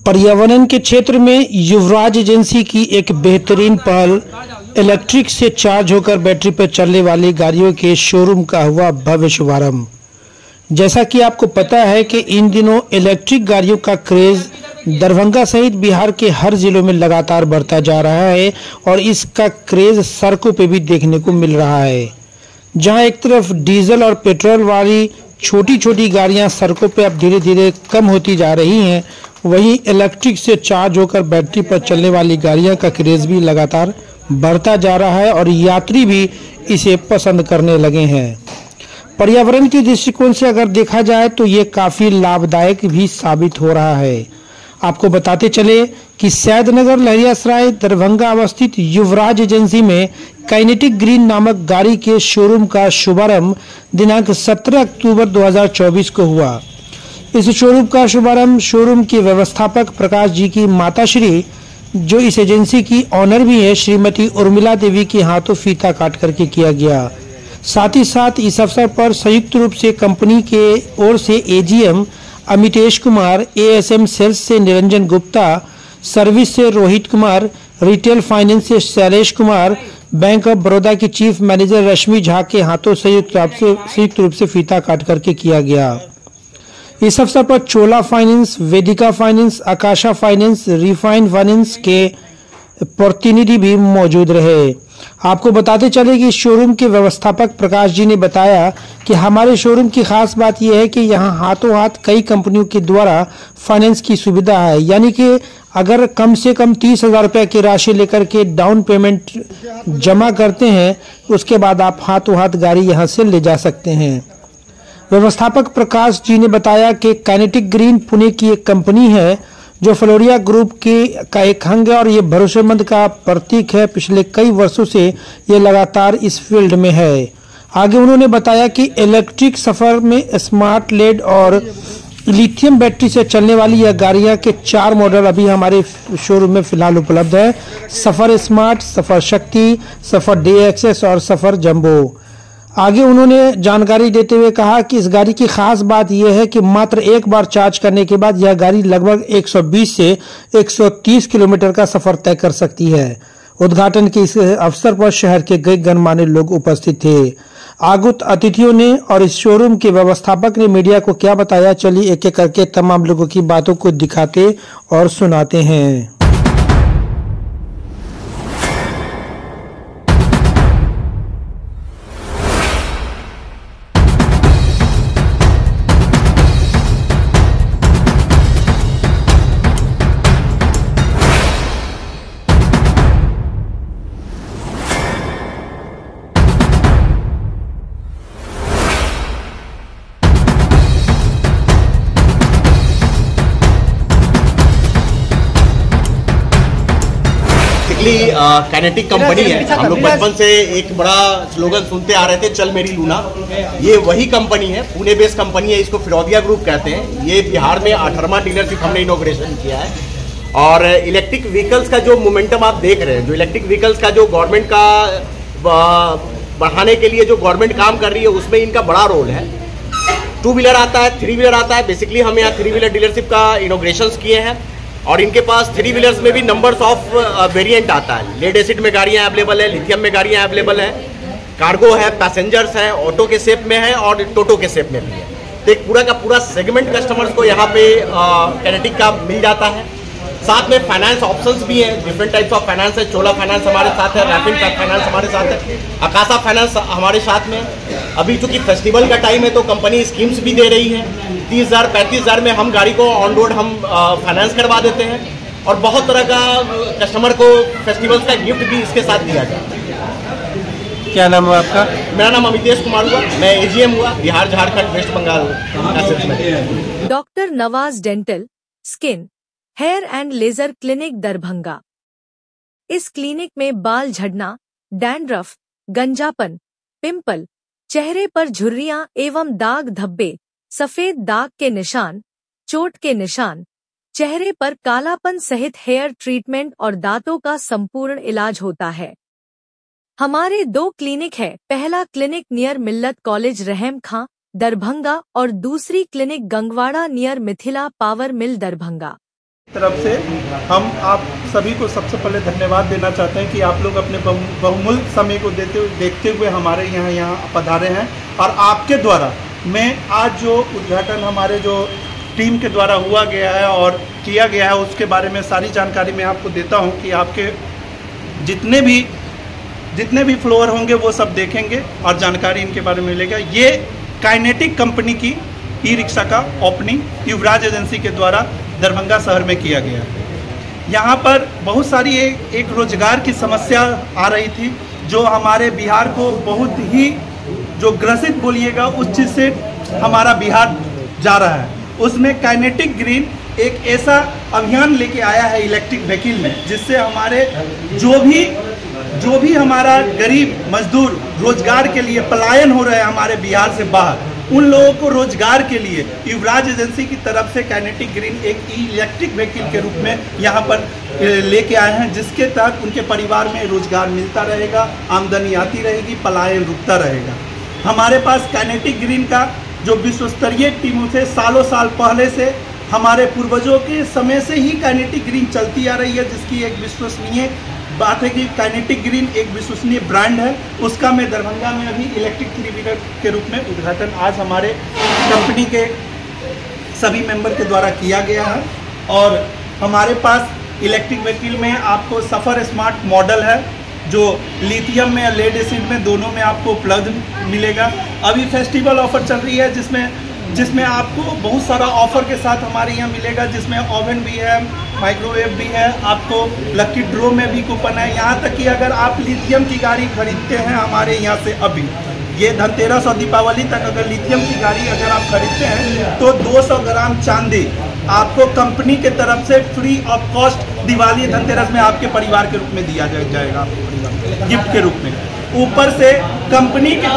पर्यावरण के क्षेत्र में युवराज एजेंसी की एक बेहतरीन पहल इलेक्ट्रिक से चार्ज होकर बैटरी पर चलने वाली गाड़ियों के शोरूम का हुआ भव्य शुभारंभ। जैसा कि आपको पता है कि इन दिनों इलेक्ट्रिक गाड़ियों का क्रेज दरभंगा सहित बिहार के हर जिलों में लगातार बढ़ता जा रहा है और इसका क्रेज सड़कों पर भी देखने को मिल रहा है। जहां एक तरफ डीजल और पेट्रोल वाली छोटी छोटी गाड़ियां सड़कों पर अब धीरे धीरे कम होती जा रही हैं, वहीं इलेक्ट्रिक से चार्ज होकर बैटरी पर चलने वाली गाड़ियां का क्रेज भी लगातार बढ़ता जा रहा है और यात्री भी इसे पसंद करने लगे हैं। पर्यावरण के दृष्टिकोण से अगर देखा जाए तो ये काफ़ी लाभदायक भी साबित हो रहा है। आपको बताते चले कि सैदनगर लहरियासराय दरभंगा अवस्थित युवराज एजेंसी में काइनेटिक ग्रीन नामक गाड़ी के शोरूम का शुभारंभ दिनांक 17 अक्टूबर 2024 को हुआ। इस शोरूम का शुभारंभ शोरूम के व्यवस्थापक प्रकाश जी की माताश्री, जो इस एजेंसी की ऑनर भी है, श्रीमती उर्मिला देवी के हाथों फीता काट करके किया गया। साथ ही साथ इस अवसर पर संयुक्त रूप से कंपनी के ओर से AGM Amitesh Kumar, ASM sales से निरंजन गुप्ता, सर्विस से रोहित कुमार, रिटेल फाइनेंस से शैलेश कुमार, बैंक ऑफ बड़ौदा की चीफ मैनेजर रश्मि झा के हाथों संयुक्त रूप से फीता काट करके किया गया। इस अवसर पर चोला फाइनेंस, वेदिका फाइनेंस, आकाशा फाइनेंस, रिफाइन फाइनेंस के प्रतिनिधि भी मौजूद रहे। आपको बताते चले कि शोरूम के व्यवस्थापक प्रकाश जी ने बताया कि हमारे शोरूम की खास बात यह है कि यहाँ हाथों हाथ कई कंपनियों के द्वारा फाइनेंस की सुविधा है, यानी कि अगर कम से कम 30,000 रुपये की राशि लेकर के डाउन पेमेंट जमा करते हैं, उसके बाद आप हाथों हाथ गाड़ी यहाँ से ले जा सकते हैं। व्यवस्थापक प्रकाश जी ने बताया कि काइनेटिक ग्रीन पुणे की एक कंपनी है जो फ्लोरिया ग्रुप का एक अंग है और ये भरोसेमंद का प्रतीक है। पिछले कई वर्षों से ये लगातार इस फील्ड में है। आगे उन्होंने बताया कि इलेक्ट्रिक सफर में स्मार्ट लेड और लिथियम बैटरी से चलने वाली यह गाड़ियां के 4 मॉडल अभी हमारे शोरूम में फिलहाल उपलब्ध है। सफर स्मार्ट, सफर शक्ति, सफर DXS और सफर जंबो। आगे उन्होंने जानकारी देते हुए कहा कि इस गाड़ी की खास बात यह है कि मात्र एक बार चार्ज करने के बाद यह गाड़ी लगभग 120 से 130 किलोमीटर का सफर तय कर सकती है। उद्घाटन के इस अवसर पर शहर के कई गणमान्य लोग उपस्थित थे। आगुत अतिथियों ने और इस शोरूम के व्यवस्थापक ने मीडिया को क्या बताया, चलिए एक एक करके तमाम लोगों की बातों को दिखाते और सुनाते हैं। काइनेटिक कंपनी है। हम लोग बचपन से एक बड़ा स्लोगन सुनते आ रहे थे, चल मेरी लूना। ये वही कंपनी है, पुणे बेस्ड कंपनी है, इसको फिरोदिया ग्रुप कहते हैं। ये बिहार में 18वां डीलरशिप हमने इनॉग्रेशन किया है। और इलेक्ट्रिक व्हीकल्स का जो मोमेंटम आप देख रहे हैं, जो इलेक्ट्रिक व्हीकल्स का जो गवर्नमेंट का बढ़ाने के लिए जो गवर्नमेंट काम कर रही है, उसमें इनका बड़ा रोल है। 2 व्हीलर आता है, 3 व्हीलर आता है। बेसिकली हम यहाँ 3 व्हीलर डीलरशिप का इनॉग्रेशन किए हैं और इनके पास 3 व्हीलर्स में भी नंबर्स ऑफ वेरिएंट आता है। लेड एसिड में गाड़ियाँ अवेलेबल है, लिथियम में गाड़ियाँ अवेलेबल है, कार्गो है, पैसेंजर्स है, ऑटो के शेप में है और टोटो के शेप में भी है। तो एक पूरा का पूरा सेगमेंट कस्टमर्स को यहाँ पे काइनेटिक का मिल जाता है। साथ में फाइनेंस ऑप्शंस भी हैं, डिफरेंट टाइप्स ऑफ फाइनेंस है। चोला फाइनेंस हमारे साथ है, रैपिड फाइनेंस हमारे साथ है, आकाशा फाइनेंस हमारे साथ में। अभी चूंकि फेस्टिवल का टाइम है तो कंपनी स्कीम्स भी दे रही है। 30,000 35,000 में हम गाड़ी को ऑन रोड हम फाइनेंस करवा देते हैं और बहुत तरह का कस्टमर को फेस्टिवल्स का गिफ्ट भी इसके साथ दिया जाता है। क्या नाम है आपका? मेरा नाम अमितेश कुमार हुआ, मैं एजीएम हुआ Bihar, Jharkhand, West Bengal. Doctor Nawaz dental, skin, hair and laser clinic Darbhanga. इस क्लिनिक में बाल झड़ना, डैंड्रफ, गंजापन, पिंपल, चेहरे पर झुर्रियां एवं दाग धब्बे, सफेद दाग के निशान, चोट के निशान, चेहरे पर कालापन सहित हेयर ट्रीटमेंट और दांतों का संपूर्ण इलाज होता है। हमारे 2 क्लिनिक है। पहला क्लिनिक नियर मिल्लत कॉलेज रहम खां दरभंगा और दूसरी clinic Gangwara near Mithila power mill Darbhanga. तरफ से हम आप सभी को सबसे पहले धन्यवाद देना चाहते हैं कि आप लोग अपने बहुमूल्य समय को देखते हुए हमारे यहाँ पधारे हैं। और आपके द्वारा मैं आज जो उद्घाटन हमारे जो टीम के द्वारा हुआ गया है और किया गया है उसके बारे में सारी जानकारी मैं आपको देता हूं कि आपके जितने भी फ्लोर होंगे वो सब देखेंगे और जानकारी इनके बारे में मिलेगा। ये काइनेटिक कंपनी की ई रिक्शा का ओपनिंग युवराज एजेंसी के द्वारा दरभंगा शहर में किया गया है। यहाँ पर बहुत सारी एक रोजगार की समस्या आ रही थी जो हमारे बिहार को बहुत ही जो ग्रसित बोलिएगा उस चीज़ से हमारा बिहार जा रहा है। उसमें काइनेटिक ग्रीन एक ऐसा अभियान लेके आया है इलेक्ट्रिक व्हीकल में, जिससे हमारे जो भी हमारा गरीब मजदूर रोजगार के लिए पलायन हो रहे हैं हमारे बिहार से बाहर, उन लोगों को रोजगार के लिए युवराज एजेंसी की तरफ से काइनेटिक ग्रीन एक इलेक्ट्रिक व्हीकल के रूप में यहाँ पर लेके आए हैं, जिसके तहत उनके परिवार में रोजगार मिलता रहेगा, आमदनी आती रहेगी, पलायन रुकता रहेगा। हमारे पास काइनेटिक ग्रीन का जो विश्व स्तरीय टीमों से सालों साल पहले से हमारे पूर्वजों के समय से ही काइनेटिक ग्रीन चलती आ रही है, जिसकी एक विश्वसनीय बात है कि काइनेटिक ग्रीन एक विश्वसनीय ब्रांड है। उसका मैं दरभंगा में अभी इलेक्ट्रिक 3 व्हीलर के रूप में उद्घाटन आज हमारे कंपनी के सभी मेंबर के द्वारा किया गया है। और हमारे पास इलेक्ट्रिक व्हीकल में आपको सफ़र स्मार्ट मॉडल है जो लिथियम में या लेड एसिड में दोनों में आपको उपलब्ध मिलेगा। अभी फेस्टिवल ऑफर चल रही है जिसमें आपको बहुत सारा ऑफर के साथ हमारे यहाँ मिलेगा, जिसमें ओवन भी है, माइक्रोवेव भी है, आपको लकी ड्रॉ में भी कूपन है। यहाँ तक कि अगर आप लिथियम की गाड़ी खरीदते हैं हमारे यहाँ से अभी ये धनतेरस और दीपावली तक अगर लिथियम की गाड़ी अगर आप खरीदते हैं तो 200 ग्राम चांदी आपको कंपनी के तरफ से free of cost Diwali Dhanteras में आपके परिवार के रूप में दिया जाएगा, आपके परिवार गिफ्ट के रूप में। ऊपर से कंपनी की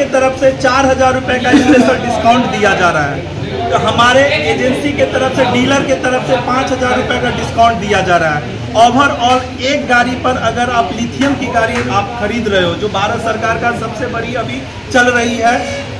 तरफ से 4000 रुपये का स्पेशल डिस्काउंट दिया जा रहा है। तो हमारे एजेंसी के तरफ से डीलर के तरफ से 5000 रुपये का डिस्काउंट दिया जा रहा है। ओवरऑल एक गाड़ी पर अगर आप लिथियम की गाड़ी आप खरीद रहे हो, जो भारत सरकार का सबसे बड़ी अभी चल रही है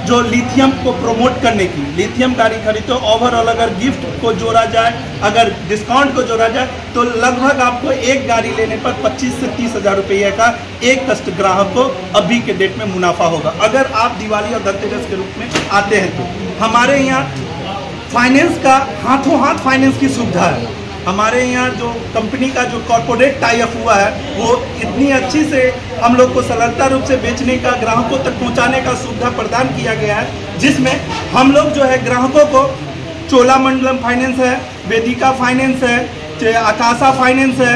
जो लिथियम को प्रमोट करने की, लिथियम गाड़ी खरीदो, ओवरऑल अगर गिफ्ट को जोड़ा जाए, अगर डिस्काउंट को जोड़ा जाए तो लगभग आपको एक गाड़ी लेने पर 25 से 30 हज़ार रुपये का एक ग्राहक को अभी के डेट में मुनाफा होगा, अगर आप दिवाली और धनतेरस के रूप में आते हैं तो। हमारे यहाँ फाइनेंस का हाथों हाथ फाइनेंस की सुविधा है। हमारे यहाँ जो कंपनी का जो कॉर्पोरेट टाई अप हुआ है वो इतनी अच्छी से हम लोग को सरलता रूप से बेचने का, ग्राहकों तक पहुँचाने का सुविधा प्रदान किया गया है, जिसमें हम लोग जो है ग्राहकों को चोलामंडलम फाइनेंस है, वेदिका फाइनेंस है, आकाशा फाइनेंस है,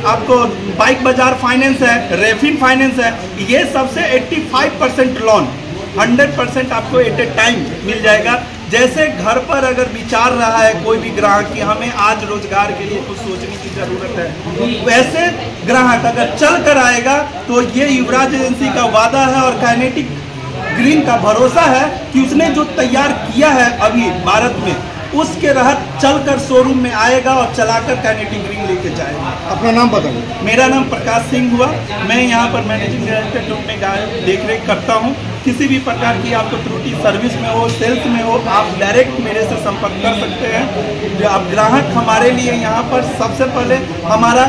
आपको बाइक बाजार फाइनेंस है, रेफिन फाइनेंस है, ये सबसे 85% लोन 100% आपको एट ए टाइम मिल जाएगा। जैसे घर पर अगर विचार रहा है कोई भी ग्राहक कि हमें आज रोजगार के लिए कुछ सोचने की जरूरत है, वैसे ग्राहक अगर चल कर आएगा तो ये युवराज एजेंसी का वादा है और काइनेटिक ग्रीन का भरोसा है कि उसने जो तैयार किया है अभी भारत में, उसके तहत चलकर शोरूम में आएगा और चलाकर काइनेटिक ग्रीन लेके जाएगा। अपना नाम बताइए। मेरा नाम प्रकाश सिंह हुआ, मैं यहाँ पर मैनेजिंग डायरेक्टर के रूप में देख रेख करता हूँ। किसी भी प्रकार की आपको त्रुटि सर्विस में हो, सेल्स में हो, आप डायरेक्ट मेरे से संपर्क कर सकते हैं। जो आप ग्राहक हमारे लिए यहाँ पर सबसे पहले हमारा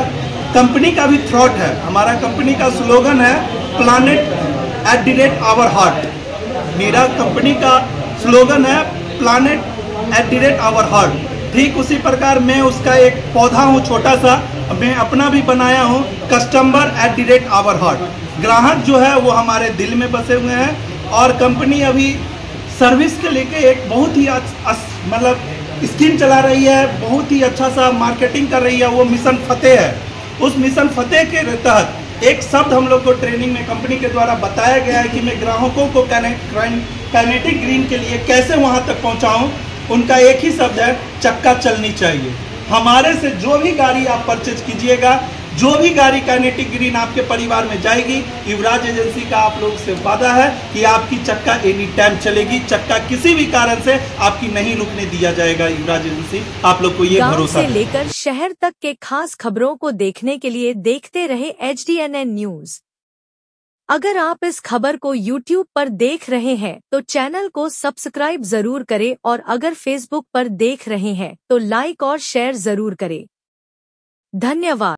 कंपनी का भी थ्रॉट है, हमारा कंपनी का स्लोगन है planet@our heart। मेरा कंपनी का स्लोगन है planet@our heart। ठीक उसी प्रकार मैं उसका एक पौधा हूँ छोटा सा, मैं अपना भी बनाया हूँ customer@our heart। ग्राहक जो है वो हमारे दिल में बसे हुए हैं और कंपनी अभी सर्विस के लेके एक बहुत ही मतलब स्कीम चला रही है, बहुत ही अच्छा सा मार्केटिंग कर रही है, वो मिशन फतेह है। उस मिशन फतेह के तहत एक शब्द हम लोग को ट्रेनिंग में कंपनी के द्वारा बताया गया है कि मैं ग्राहकों को काइनेटिक ग्रीन के लिए कैसे वहां तक पहुंचाऊं। उनका एक ही शब्द है, चक्का चलनी चाहिए। हमारे से जो भी गाड़ी आप परचेज कीजिएगा, जो भी गाड़ी काइनेटिक ग्रीन आपके परिवार में जाएगी, युवराज एजेंसी का आप लोग से वादा है कि आपकी चक्का एनी टाइम चलेगी, चक्का किसी भी कारण से आपकी नहीं रुकने दिया जाएगा। युवराज एजेंसी आप लोग को ये भरोसा है। गांव से लेकर शहर तक के खास खबरों को देखने के लिए देखते रहे HDNN न्यूज। अगर आप इस खबर को YouTube पर देख रहे हैं तो चैनल को सब्सक्राइब जरूर करें और अगर Facebook पर देख रहे हैं तो लाइक और शेयर जरूर करें। धन्यवाद।